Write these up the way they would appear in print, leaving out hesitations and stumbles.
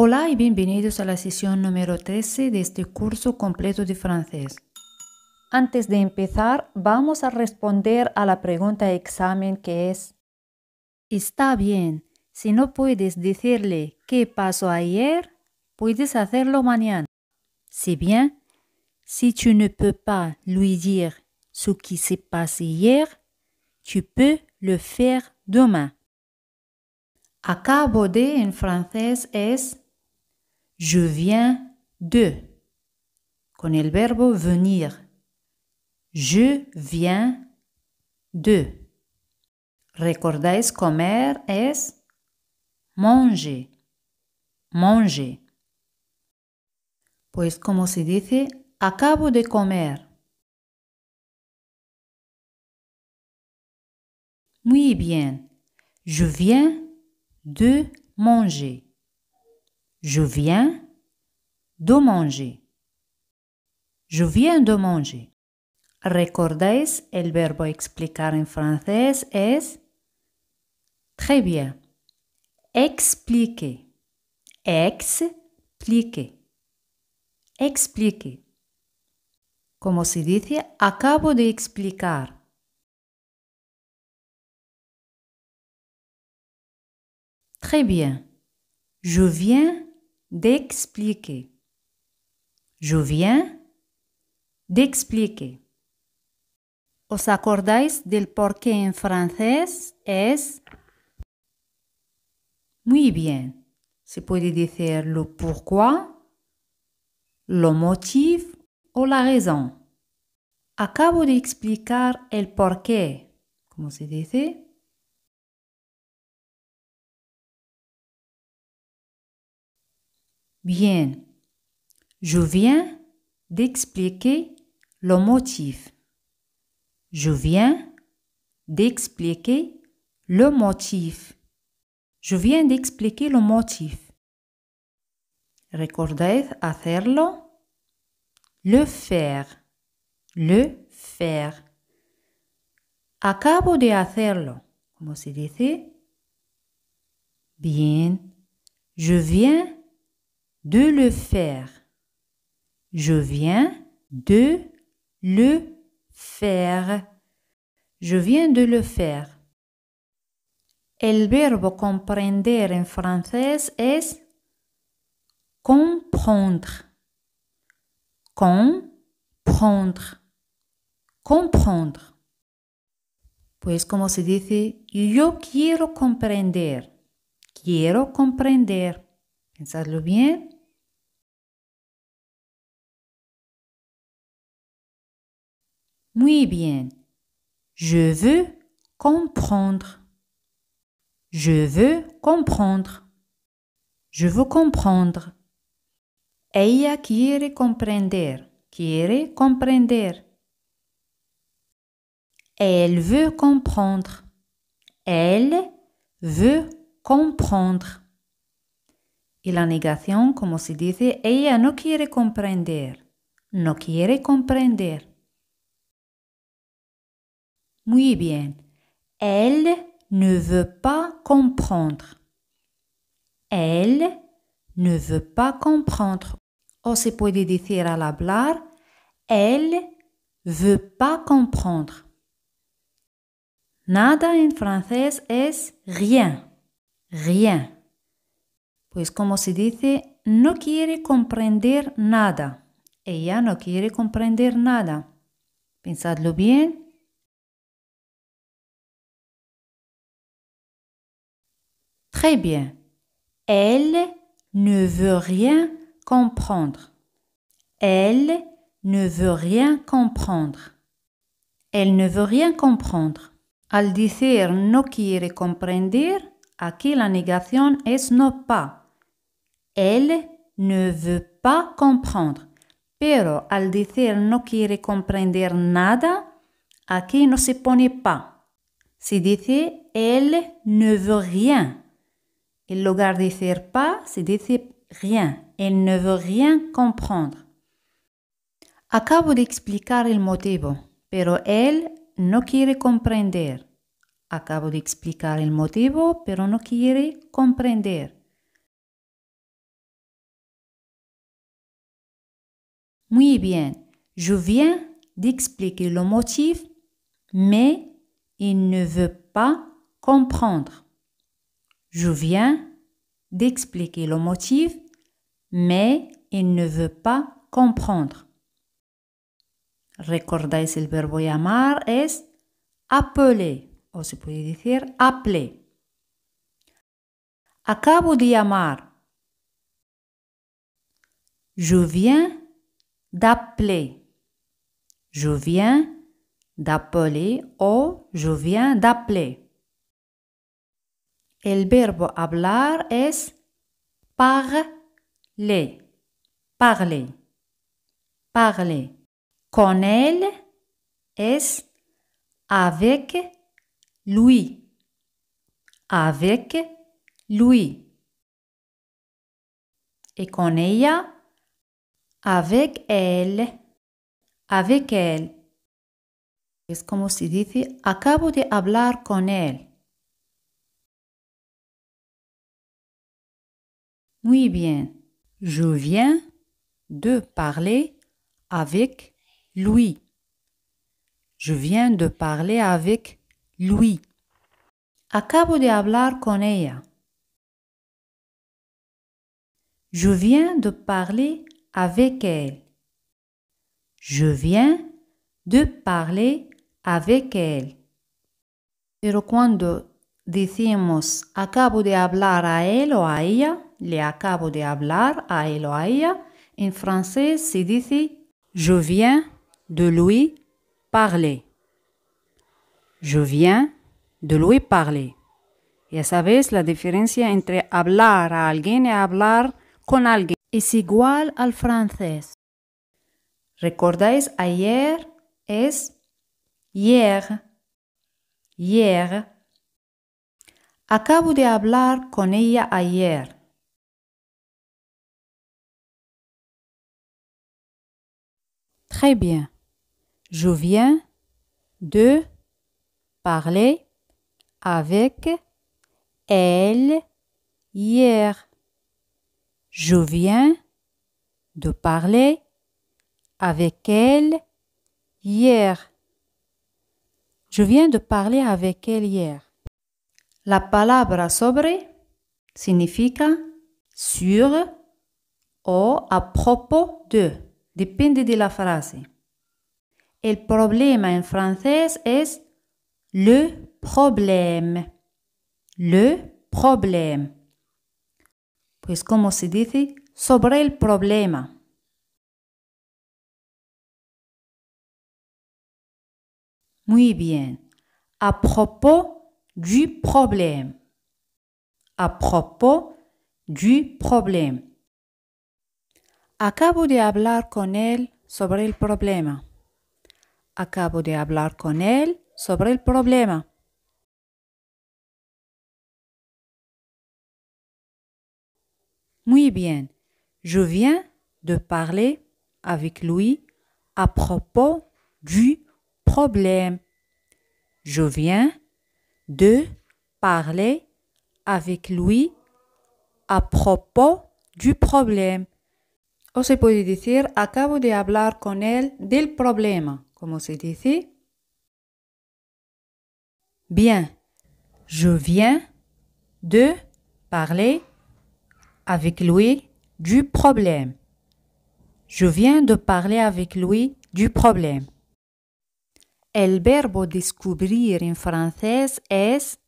Hola y bienvenidos a la sesión número 13 de este curso completo de francés. Antes de empezar, vamos a responder a la pregunta de examen que es: está bien, si no puedes decirle qué pasó ayer, puedes hacerlo mañana. C'est bien, si tu ne peux pas lui dire ce qui s'est passé hier, tu peux le faire demain. Acabo de en francés es je viens de, con el verbo venir. Je viens de. ¿Recordáis comer es manger? Manger. Pues como se dice, acabo de comer. Muy bien. Je viens de manger. Je viens de manger. Je viens de manger. ¿Recordáis el verbo explicar en francés es très bien. Expliquer. Expliquer. Explique. Como se dice, acabo de explicar. Très bien. Je viens d'expliquer. Je viens d'expliquer. ¿Os acordáis del por qué en francés es muy bien? Se puede decir le pourquoi, le motif o la raison. Acabo de explicar el por qué. ¿Cómo se dice? Bien. Je viens d'expliquer le motif. Je viens d'expliquer le motif. Je viens d'expliquer le motif. ¿Recordáis hacerlo? Le faire. Le faire. Acabo de hacerlo. ¿Cómo se dice? Bien. Je viens de le faire. Je viens de le faire. Je viens de le faire. El verbo comprender en francés es comprendre. Comprendre. Comprendre. Pues como se dice, yo quiero comprender. Quiero comprender. Pensadlo bien. Muy bien. Je veux comprendre. Je veux comprendre. Je veux comprendre. Ella quiere comprender. Quiere comprender. Elle veut comprendre. Elle veut comprendre. Y la negación, como se dice, ella no quiere comprender. No quiere comprender. Muy bien. Elle ne veut pas comprendre. Elle ne veut pas comprendre. O se puede decir al hablar, elle veut pas comprendre. Nada en francés es rien. Rien. Pues como se dice, no quiere comprender nada. Ella no quiere comprender nada. Pensadlo bien. Très bien. Elle ne veut rien comprendre. Elle ne veut rien comprendre. Elle ne veut rien comprendre. Al decir no quiere comprender, aquí la negación es no pas. Elle ne veut pas comprendre. Pero al decir no quiere comprender nada, aquí no se pone pas. Se dice elle ne veut rien. En lugar de decir pas, se dice rien. Elle ne veut rien comprendre. Acabo de explicar el motivo, pero él no quiere comprender. Acabo de explicar el motivo, pero no quiere comprender. Muy bien. Je viens d'expliquer le motif, mais il ne veut pas comprendre. Je viens d'expliquer le motif, mais il ne veut pas comprendre. ¿Recordáis el verbo llamar? Es appeler, o se puede decir appeler. Acabo de llamar. Je viens d'appeler. Je viens d'appeler o je viens d'appeler. El verbo hablar es parler. Parler. Parler. Con él es avec lui. Avec lui. Et con ella, avec elle. Avec elle. Es como si dice, acabo de hablar con él. Muy bien. Je viens de parler avec lui. Je viens de parler avec lui. Acabo de hablar con ella. Je viens de parler avec elle. Je viens de parler avec elle. Pero cuando decimos acabo de hablar a él o a ella, le acabo de hablar a él o a ella, en francés se dice je viens de lui parler. Je viens de lui parler. Ya sabéis la diferencia entre hablar a alguien y hablar con alguien. Es igual al francés. ¿Recordáis? Ayer es hier. Hier. Acabo de hablar con ella ayer. Très bien. Je viens de parler avec elle hier. Je viens de parler avec elle hier. Je viens de parler avec elle hier. La palabra sobre significa sur o a propos de. Depende de la frase. El problema en francés es le problème. Le problème. Pues como se dice sobre el problema. Muy bien. À propos du problème. À propos du problème. Acabo de hablar con él sobre el problema. Acabo de hablar con él sobre el problema. Muy bien. Je viens de parler avec lui à propos du problème. Je viens de parler avec lui à propos du problème. O se puede decir, acabo de hablar con él del problema. ¿Cómo se dice? Bien. Je viens de parler avec lui du problème. Je viens de parler avec lui du problème. El verbo descubrir en francés es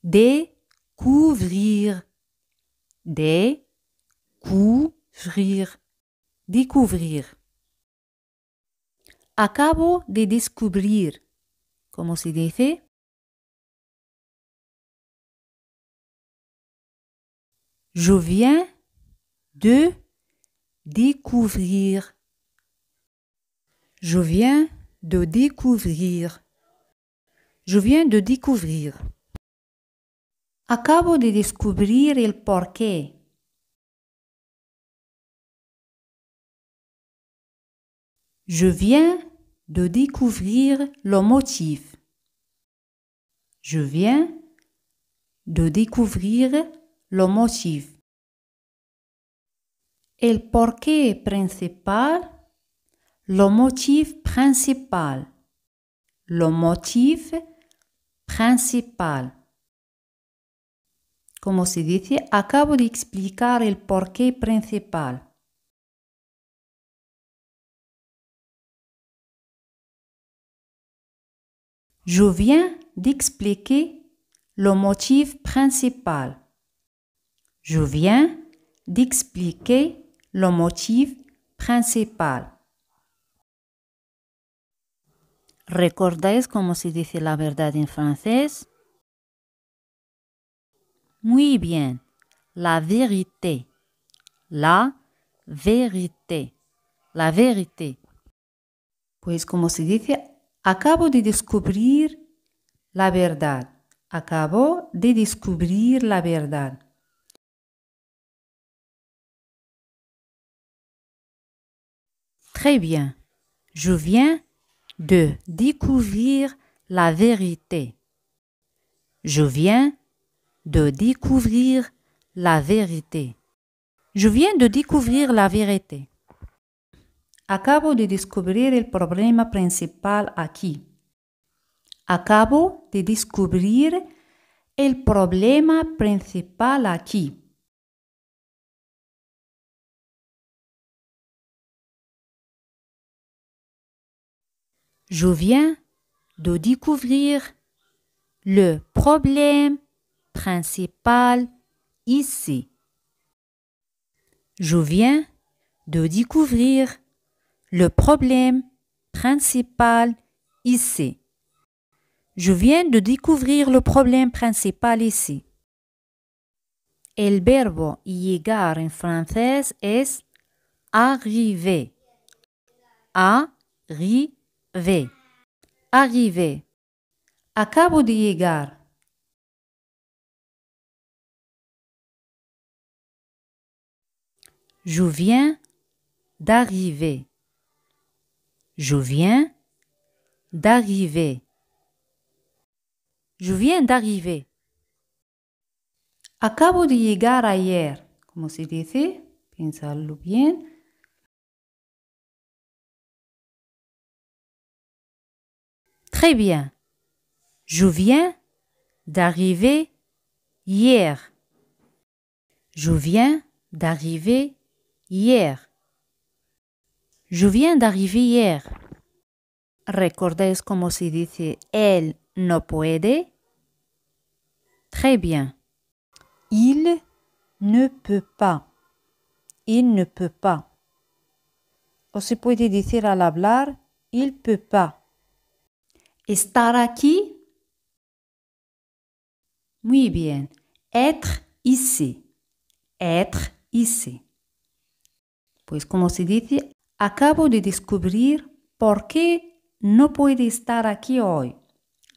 découvrir. Découvrir. Découvrir. Acabo de descubrir. ¿Cómo se dice? Je viens de découvrir. Je viens de découvrir. Je viens de découvrir. Acabo de descubrir el porqué. Je viens de découvrir le motif. Je viens de découvrir le motif. El porqué principal, le motif principal. Le motif principal. Como se dice, acabo de explicar el porqué principal. Je viens d'expliquer le motif principal. Je viens d'expliquer le motif principal. ¿Recordáis cómo se dice la verdad en francés? Muy bien. La vérité. La vérité. La vérité. Pues como se dice, acabo de descubrir la verdad. Acabo de descubrir la verdad. Très bien. Je viens de découvrir la vérité. Je viens de découvrir la vérité. Je viens de découvrir la vérité. Acabo de descubrir el problema principal aquí. Acabo de descubrir el problema principal aquí. Je viens de découvrir le problème principal ici. Je viens de découvrir le problème principal ici. Je viens de découvrir le problème principal ici. El verbo llegar en francés es arriver. Arriver. Arriver. Acabo de llegar. Je viens d'arriver. Je viens d'arriver. Je viens d'arriver. Acabo de llegar ayer. ¿Cómo se dice? Piénsalo bien. Très bien. Je viens d'arriver hier. Je viens d'arriver hier. Je viens d'arriver hier. ¿Recordáis cómo se dice él no puede? Très bien. Il ne peut pas. Il ne peut pas. O se puede decir al hablar, il peut pas. Estar aquí. Muy bien. Être ici. Être ici. Pues como se dice, acabo de descubrir por qué no puede estar aquí hoy.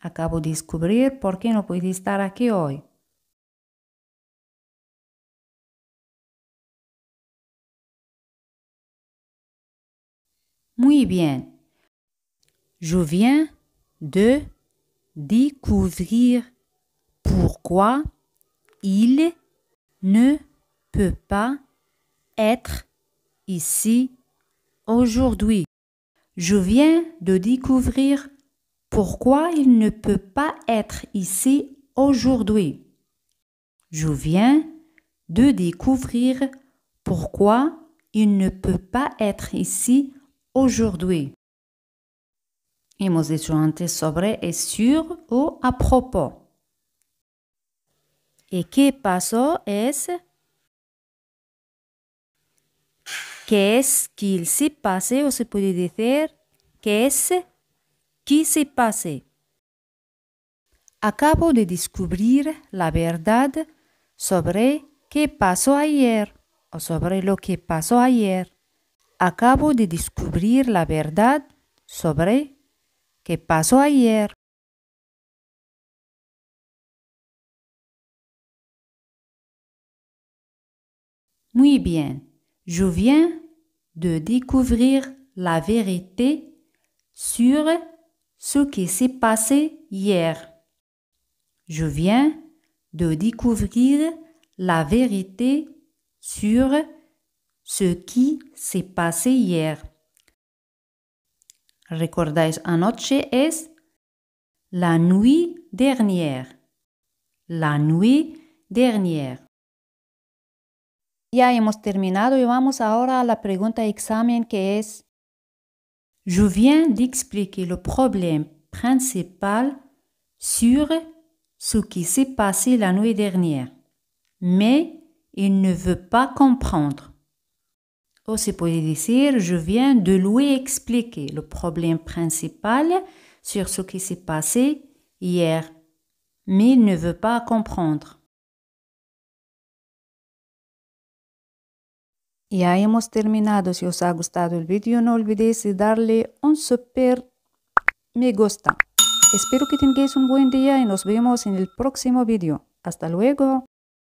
Acabo de descubrir por qué no puede estar aquí hoy. Muy bien. Je viens de découvrir pourquoi il ne peut pas être ici aujourd'hui. Je viens de découvrir pourquoi il ne peut pas être ici aujourd'hui. Je viens de découvrir pourquoi il ne peut pas être ici aujourd'hui. Hemos dicho antes sobre es sur o a propos. ¿Y qué pasó es? ¿Qué es qu'il s'est passé? O se puede decir ¿qué es qui s'est passé? Acabo de descubrir la verdad sobre qué pasó ayer o sobre lo que pasó ayer. Acabo de descubrir la verdad sobre qué pasó ayer. Muy bien. Je viens de découvrir la vérité sur ce qui s'est passé hier. Je viens de découvrir la vérité sur ce qui s'est passé hier. ¿Recordáis anoche es la nuit dernière? La nuit dernière. Ya hemos terminado y vamos ahora a la pregunta examen que es: Je viens d'expliquer le problème principal sur ce qui s'est passé la nuit dernière, mais il ne veut pas comprendre. O se puede decir, je viens de lui expliquer le problème principal sur ce qui s'est passé hier, mais il ne veut pas comprendre. Ya hemos terminado. Si os ha gustado el vídeo, no olvidéis de darle un super me gusta. Espero que tengáis un buen día y nos vemos en el próximo vídeo. Hasta luego.